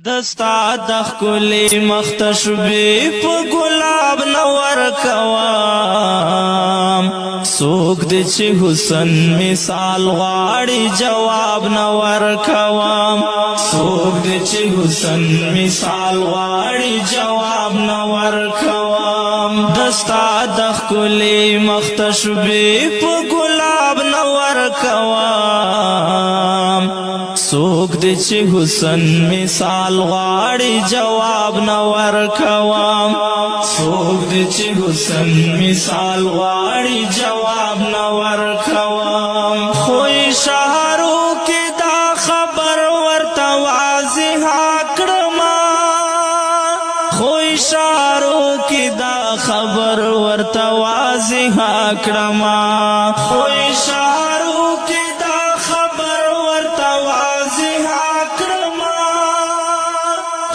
دستا د ښکلي مختشبې په ګلاب نور کوم څوک دې چې حسن مثال غواړي جواب نور کوم څوک دې چې حسن مثال غواړي جواب نور کوم دستا د ښکلي مختشبې په ګلاب نور کوم څوک دې چې حسن مثال غواړي جواب نور کوم څوک دې چې حسن مثال غواړي جواب نور کوم خو اشارو کې دا خبر ورته واضح کړم خو اشارو کې دا خبر ورته واضح کړم خو اشارو کې دا خبر ورته واضح کړم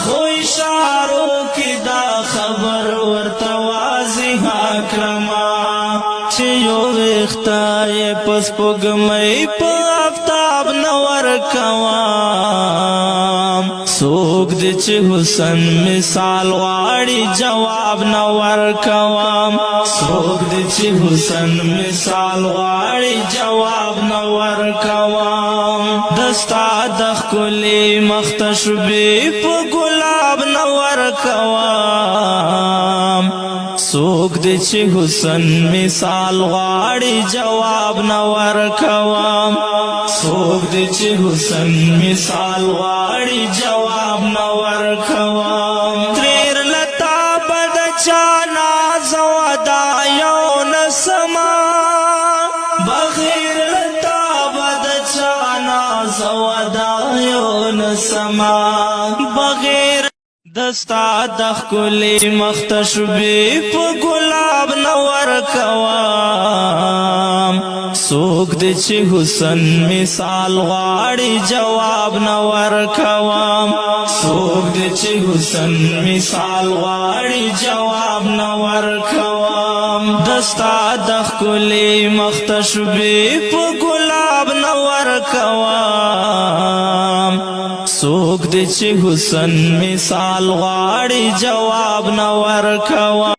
خو اشارو کې دا خبر ورته واضح کړم چې یو وختای پس پګمې په آفتاب نور کوم څوک دې چې حسن مثال غواړي جواب نور کوم څوک دې چې حسن مثال غواړي جواب نور کوم دستا د ښکلي مختشبې په ګلاب نور کوم څوک دې چې حسن مثال غواړي جواب نور کوم څوک دې چې حسن مثال غواړي جواب نور کوم تریر لتا بد چانا زودا یو نسما بغیر لتا بد چانا زودا یو نسما بغیر دستا د ښکلي مختشبې په ګلاب نور کوم څوک دې چې حسن مثال غواړي جواب نور کوم څوک دې چې حسن مثال غواړي جواب نور کوم دستا د ښکلي مختشبې په ګلاب نور کوم څوک دې چې حسن مثال غواړي جواب نور کوم